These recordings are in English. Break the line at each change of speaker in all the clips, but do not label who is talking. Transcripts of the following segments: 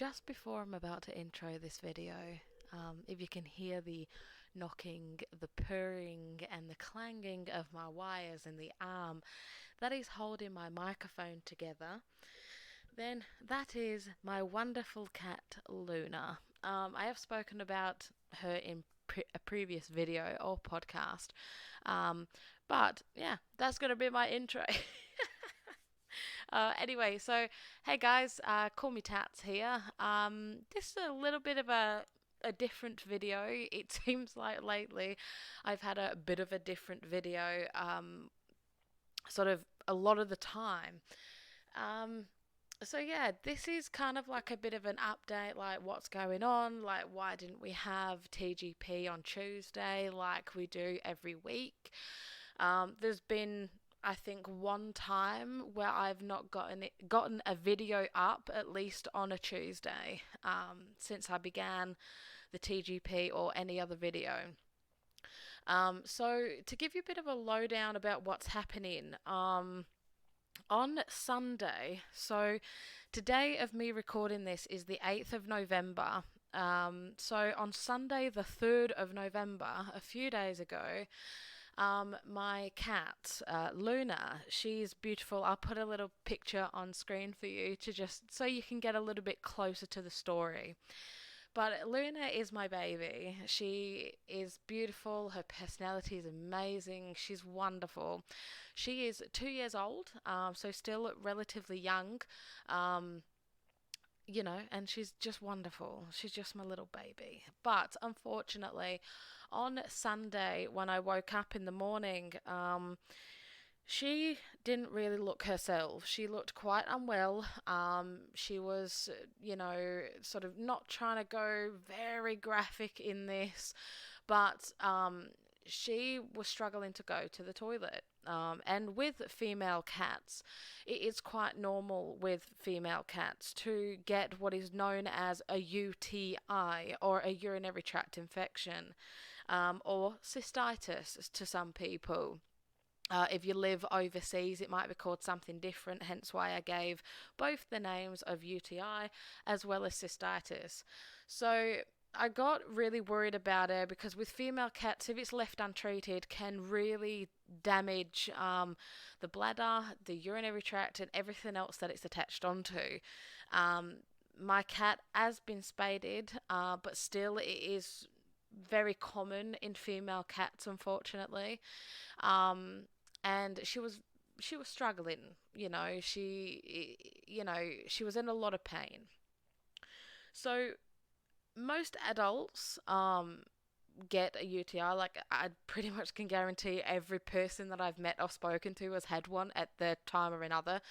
just before I'm about to intro this video, if you can hear the knocking, the purring, and the clanging of my wires in the arm that is holding my microphone together, then that is my wonderful cat Luna. I have spoken about her in a previous video or podcast, um, but yeah, that's going to be my intro. Anyway, so hey guys, call me Tats here. This is a little bit of a different video. It seems like lately I've had a bit of a different video, sort of a lot of the time. Um, so yeah, this is kind of like a bit of an update, like what's going on, like why didn't we have TGP on Tuesday like we do every week? There's been, I think, one time where I've not gotten a video up at least on a Tuesday, since I began the TGP or any other video. So to give you a bit of a lowdown about what's happening, on Sunday, so today of me recording this is the 8th of November. So on Sunday, the 3rd of November, a few days ago, my cat, Luna, she's beautiful. I'll put a little picture on screen for you to just so you can get a little bit closer to the story. But Luna is my baby. She is beautiful. Her personality is amazing. She's wonderful. She is 2 years old, so still relatively young. Um, and she's just wonderful. She's just my little baby. But unfortunately, on Sunday, when I woke up in the morning, she didn't really look herself. She looked quite unwell. She was, sort of not trying to go very graphic in this, but she was struggling to go to the toilet. And with female cats, it is quite normal with female cats to get what is known as a UTI or a urinary tract infection, or cystitis to some people. If you live overseas, it might be called something different, hence why I gave both the names of UTI as well as cystitis. So I got really worried about her because with female cats, if it's left untreated, can really damage the bladder, the urinary tract, and everything else that it's attached onto. Um, my cat has been spaded, but still it is very common in female cats, unfortunately. Um, and she was struggling. She was in a lot of pain. So most adults get a UTI. Like I pretty much can guarantee every person that I've met or spoken to has had one at the time or another.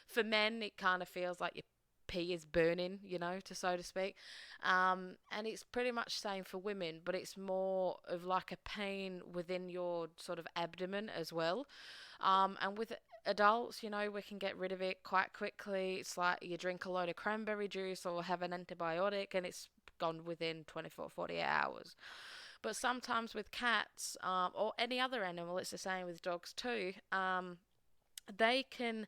For men, it kind of feels like your pee is burning, to so to speak. And it's pretty much same for women, but it's more of like a pain within your sort of abdomen as well. And with adults, we can get rid of it quite quickly. It's like you drink a load of cranberry juice or have an antibiotic and it's gone within 24, 48 hours. But sometimes with cats, or any other animal, it's the same with dogs too. They can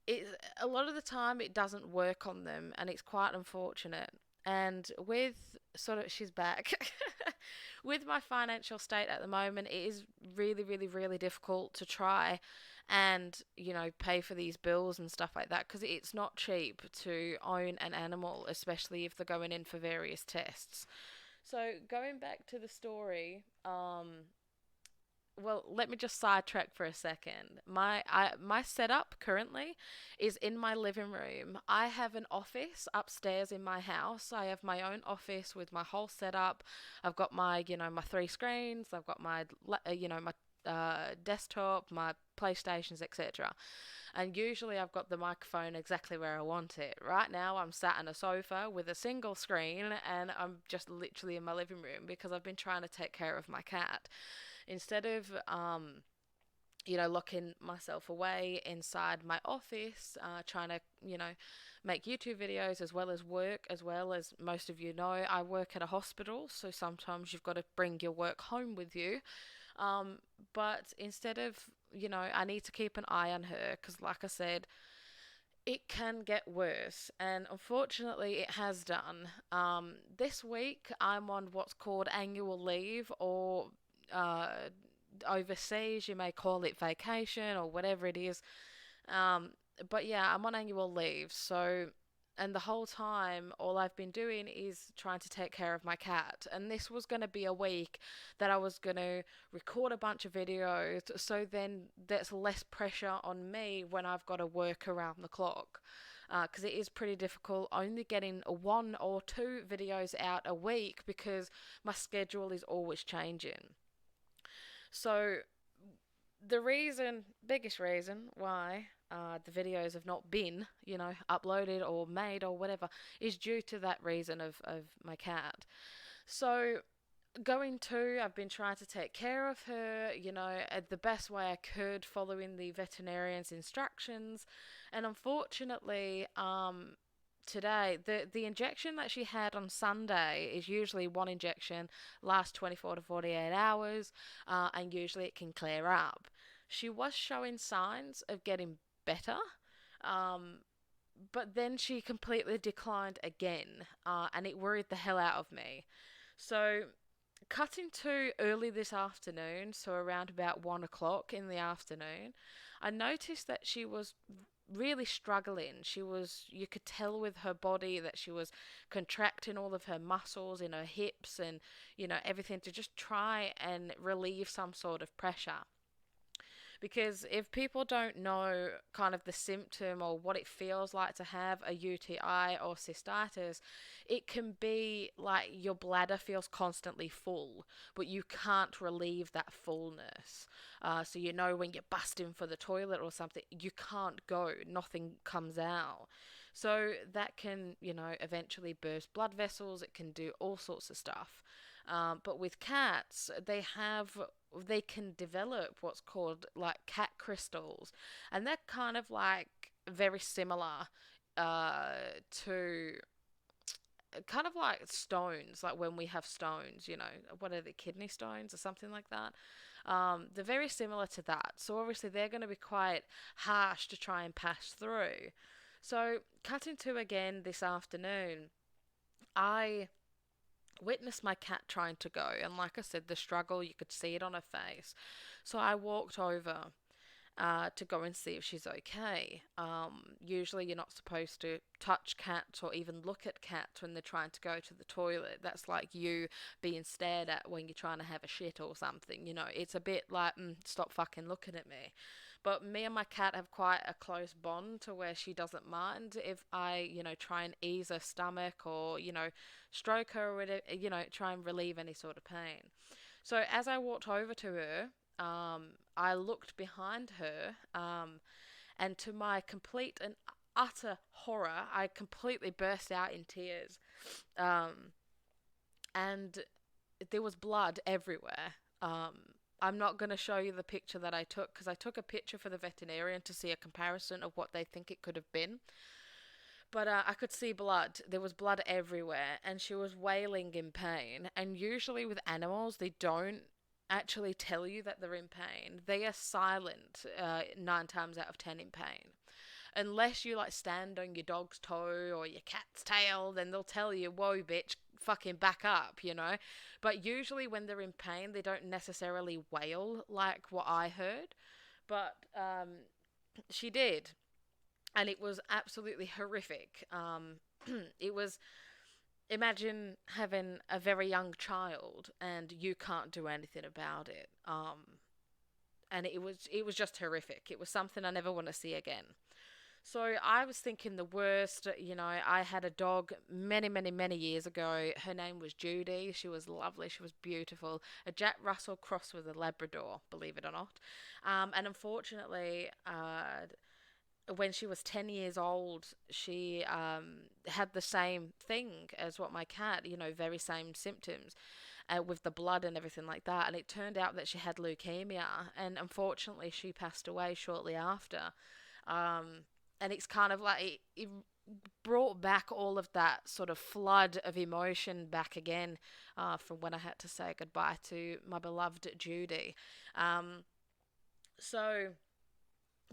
it A lot of the time it doesn't work on them and it's quite unfortunate. And with sort of she's back. With my financial state at the moment, it is really, really, really difficult to try and pay for these bills and stuff like that because it's not cheap to own an animal, especially if they're going in for various tests. So going back to the story, well, let me just sidetrack for a second. My setup currently is in my living room. I have an office upstairs in my house. I have my own office with my whole setup. I've got my three screens. I've got my desktop, my PlayStations, etc. And usually I've got the microphone exactly where I want it. Right now I'm sat on a sofa with a single screen and I'm just literally in my living room because I've been trying to take care of my cat instead of locking myself away inside my office, trying to, make YouTube videos as well as work, as well as most of I work at a hospital, so sometimes you've got to bring your work home with you. Um, but instead of, I need to keep an eye on her because, like I said, it can get worse, and unfortunately, it has done. This week, I'm on what's called annual leave, or uh, overseas, you may call it vacation or whatever it is. Um, but yeah, I'm on annual leave, so and the whole time, all I've been doing is trying to take care of my cat. And this was going to be a week that I was going to record a bunch of videos, so then there's less pressure on me when I've got to work around the clock. Because it is pretty difficult only getting one or two videos out a week because my schedule is always changing. So the biggest reason why the videos have not been, uploaded or made or whatever, is due to that reason of my cat. So I've been trying to take care of her, the best way I could, following the veterinarian's instructions, and unfortunately, today the injection that she had on Sunday is usually one injection, lasts 24 to 48 hours, and usually it can clear up. She was showing signs of getting better, um, but then she completely declined again, and it worried the hell out of me. So, cutting to early this afternoon, so around about 1 o'clock in the afternoon, I noticed that she was really struggling. You could tell with her body that she was contracting all of her muscles in her hips and, everything to just try and relieve some sort of pressure. Because if people don't know kind of the symptom or what it feels like to have a UTI or cystitis, it can be like your bladder feels constantly full, but you can't relieve that fullness. So, when you're busting for the toilet or something, you can't go, nothing comes out. So that can, eventually burst blood vessels. It can do all sorts of stuff. But with cats, they can develop what's called like cat crystals, and they're kind of like very similar uh, to kind of like stones, like when we have stones, what are the kidney stones or something like that. They're very similar to that. So obviously they're going to be quite harsh to try and pass through. So cutting to again this afternoon, I witnessed my cat trying to go, and like I said, the struggle, you could see it on her face. So I walked over to go and see if she's okay. Usually you're not supposed to touch cats or even look at cats when they're trying to go to the toilet. That's like you being stared at when you're trying to have a shit or something. It's a bit like, stop fucking looking at me. But me and my cat have quite a close bond to where she doesn't mind if I, try and ease her stomach or, stroke her or whatever, try and relieve any sort of pain. So as I walked over to her, I looked behind her, and to my complete and utter horror, I completely burst out in tears. Um, and there was blood everywhere. I'm not going to show you the picture that I took because I took a picture for the veterinarian to see a comparison of what they think it could have been. But I could see blood. There was blood everywhere, and she was wailing in pain. And usually with animals, they don't actually tell you that they're in pain. They are silent 9 times out of 10 in pain. Unless you like stand on your dog's toe or your cat's tail, then they'll tell you, whoa, bitch, fucking back up. But usually when they're in pain, they don't necessarily wail like what I heard. But she did, and it was absolutely horrific. It was, imagine having a very young child and you can't do anything about it. And it was just horrific. It was something I never want to see again. So I was thinking the worst. I had a dog many, many, many years ago. Her name was Judy. She was lovely. She was beautiful. A Jack Russell cross with a Labrador, believe it or not. And unfortunately, when she was 10 years old, she had the same thing as what my cat, very same symptoms with the blood and everything like that. And it turned out that she had leukemia. And unfortunately, she passed away shortly after. Um, and it's kind of like it brought back all of that sort of flood of emotion back again from when I had to say goodbye to my beloved Judy. So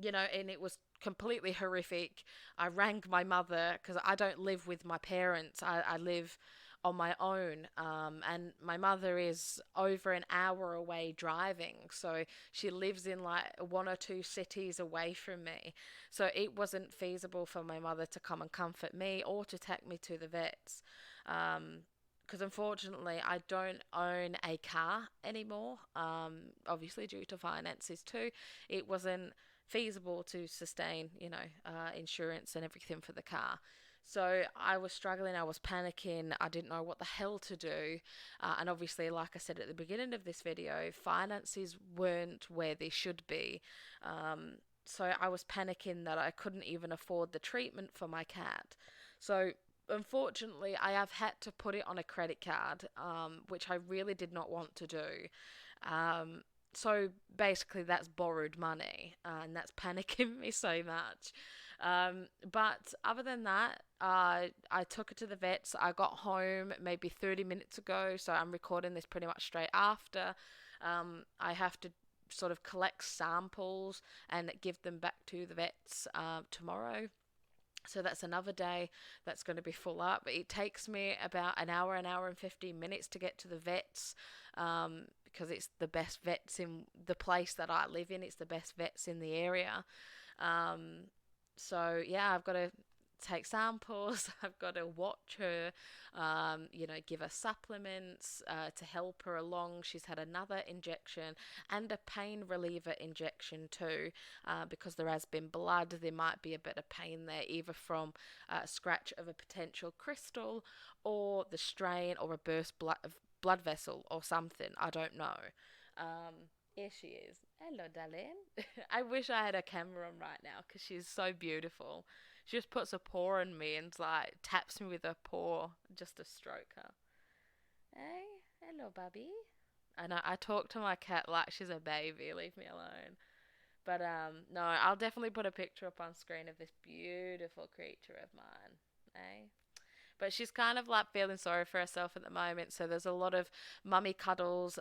and it was completely horrific. I rang my mother because I don't live with my parents. I live on my own, and my mother is over an hour away driving. So she lives in like one or two cities away from me. So it wasn't feasible for my mother to come and comfort me or to take me to the vets. Because unfortunately, I don't own a car anymore. Obviously, due to finances too, it wasn't feasible to sustain, insurance and everything for the car. So I was struggling, I was panicking, I didn't know what the hell to do. And obviously, like I said at the beginning of this video, finances weren't where they should be. So I was panicking that I couldn't even afford the treatment for my cat. So unfortunately, I have had to put it on a credit card, which I really did not want to do. Um, so basically, that's borrowed money, and that's panicking me so much. But other than that, I took it to the vets. I got home maybe 30 minutes ago, so I'm recording this pretty much straight after. I have to sort of collect samples and give them back to the vets tomorrow. So that's another day that's going to be full up. It takes me about an hour and 15 minutes to get to the vets, because it's the best vets in the place that I live in. It's the best vets in the area. Um, so yeah, I've got to take samples. I've got to watch her, give her supplements to help her along. She's had another injection and a pain reliever injection too, because there has been blood. There might be a bit of pain there, either from a scratch of a potential crystal, or the strain, or a burst blood vessel, or something. I don't know. Here she is. Hello, darling. I wish I had a camera on right now because she's so beautiful. She just puts a paw on me and like taps me with her paw just to stroke her. Hey, hello, Bubby. And I talk to my cat like she's a baby. Leave me alone. But no, I'll definitely put a picture up on screen of this beautiful creature of mine. Hey. But she's kind of like feeling sorry for herself at the moment, so there's a lot of mummy cuddles,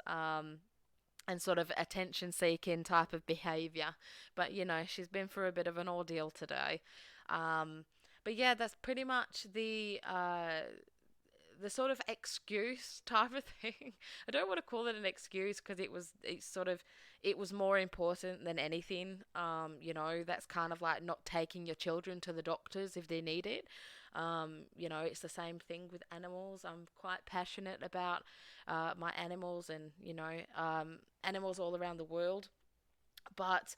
and sort of attention seeking type of behavior. But she's been through a bit of an ordeal today. Um, but yeah, that's pretty much the sort of excuse type of thing. I don't want to call it an excuse because it was more important than anything. That's kind of like not taking your children to the doctors if they need it. It's the same thing with animals. I'm quite passionate about my animals, and animals all around the world. But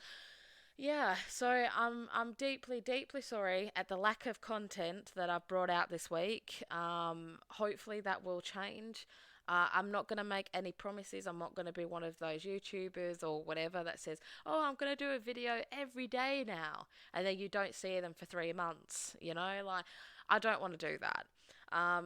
yeah, so I'm deeply, deeply sorry at the lack of content that I've brought out this week. Hopefully that will change. I'm not going to make any promises. I'm not going to be one of those YouTubers or whatever that says, oh, I'm going to do a video every day now. And then you don't see them for 3 months, like I don't want to do that.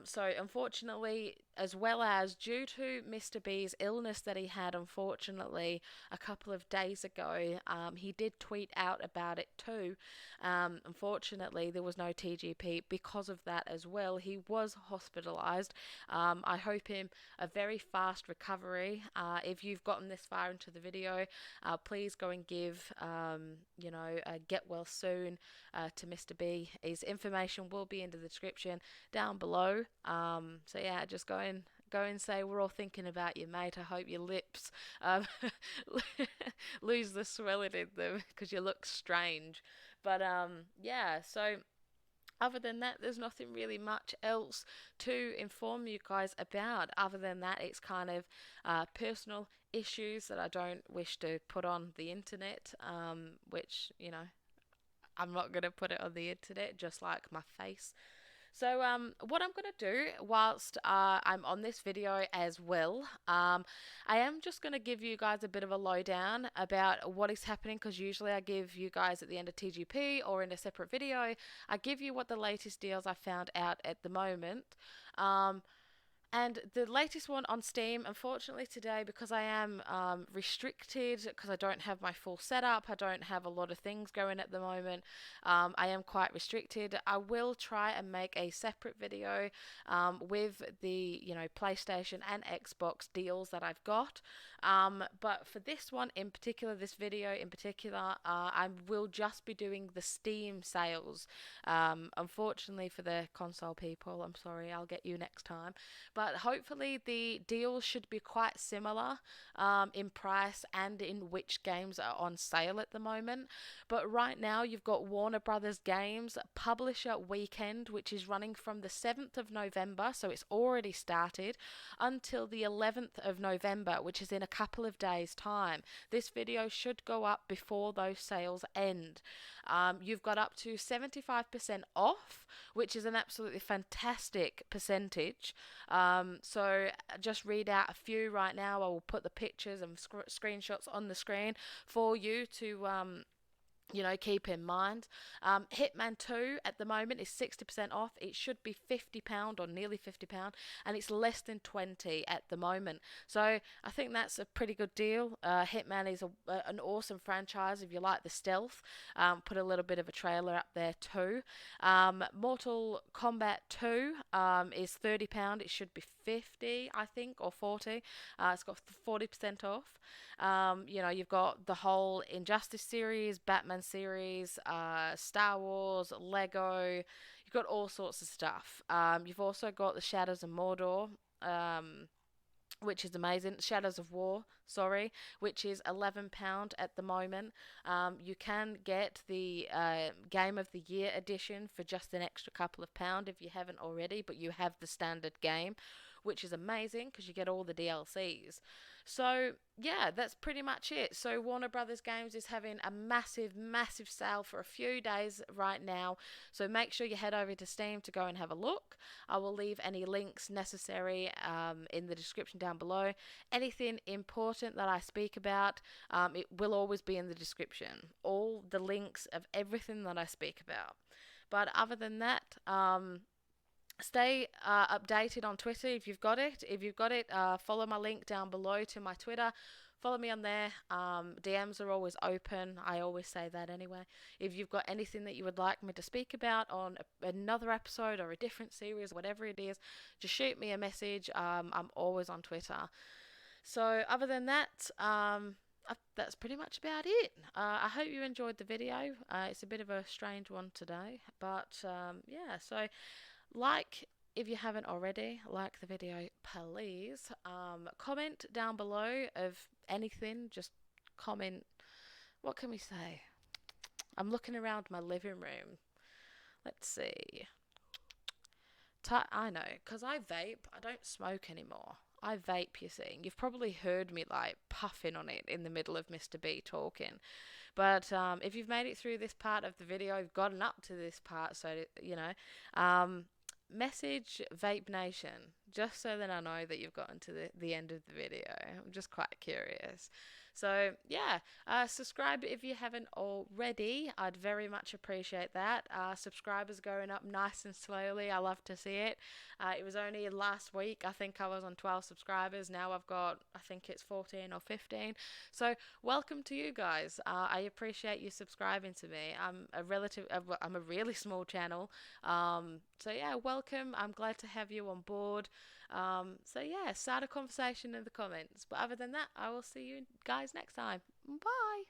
So unfortunately, as well as due to Mr. B's illness that he had, unfortunately, a couple of days ago, he did tweet out about it too. Unfortunately, there was no TGP because of that as well. He was hospitalised. I hope him a very fast recovery. If you've gotten this far into the video, please go and give, get well soon to Mr. B. His information will be in the description down below. So yeah, just go and say we're all thinking about you, mate. I hope your lips lose the swelling in them because you look strange. But yeah. So other than that, there's nothing really much else to inform you guys about. Other than that, it's kind of personal issues that I don't wish to put on the internet, which I'm not going to put it on the internet, just like my face. So, what I'm going to do whilst I'm on this video as well, I am just going to give you guys a bit of a lowdown about what is happening, because usually I give you guys at the end of TGP or in a separate video, I give you what the latest deals I found out at the moment. Um, And the latest one on Steam, unfortunately today, because I am restricted, because I don't have my full setup, I don't have a lot of things going at the moment, I am quite restricted. I will try and make a separate video with the, PlayStation and Xbox deals that I've got. But for this one in particular, this video in particular, I will just be doing the Steam sales. Unfortunately for the console people, I'm sorry, I'll get you next time. But hopefully the deals should be quite similar in price and in which games are on sale at the moment. But right now you've got Warner Brothers Games Publisher Weekend, which is running from the 7th of November, so it's already started, until the 11th of November, which is in a couple of days' time. This video should go up before those sales end. You've got up to 75% off, which is an absolutely fantastic percentage. So just read out a few right now. I will put the pictures and screenshots on the screen for you to keep in mind. Hitman 2 at the moment is 60% off. It should be £50 or nearly £50, and it's less than 20 at the moment. So I think that's a pretty good deal. Hitman is an awesome franchise if you like the stealth. Put a little bit of a trailer up there too. Mortal Kombat 2 is £30. It should be 50, I think, or 40. It's got 40% off. You've got the whole Injustice series, Batman series, Star Wars, Lego. You've got all sorts of stuff. You've also got the Shadows of Mordor, which is amazing. Shadows of War, sorry, which is £11 at the moment. You can get the Game of the Year edition for just an extra couple of pound if you haven't already, but you have the standard game, which is amazing because you get all the DLCs. So yeah, that's pretty much it. So Warner Brothers Games is having a massive, massive sale for a few days right now. So make sure you head over to Steam to go and have a look. I will leave any links necessary in the description down below. Anything important that I speak about, it will always be in the description. All the links of everything that I speak about. But other than that, stay updated on Twitter if you've got it. If you've got it, follow my link down below to my Twitter. Follow me on there. DMs are always open. I always say that anyway. If you've got anything that you would like me to speak about on another episode or a different series, whatever it is, just shoot me a message. I'm always on Twitter. So other than that, that's pretty much about it. I hope you enjoyed the video. It's a bit of a strange one today, but yeah, so if you haven't already, like the video, please. Comment down below of anything. Just comment. What can we say? I'm looking around my living room. Let's see. I know, because I vape. I don't smoke anymore. I vape, you see. You've probably heard me like puffing on it in the middle of Mr. B talking. But if you've made it through this part of the video, you've gotten up to this part, so, message Vape Nation just so that I know that you've gotten to the end of the video. I'm just quite curious. So yeah, subscribe if you haven't already. I'd very much appreciate that. Subscribers going up nice and slowly. I love to see it. It was only last week, I think I was on 12 subscribers. Now I've got, I think it's 14 or 15. So welcome to you guys. I appreciate you subscribing to me. I'm a really small channel. So yeah, welcome. I'm glad to have you on board. So yeah, start a conversation in the comments. But other than that, I will see you guys next time. Bye.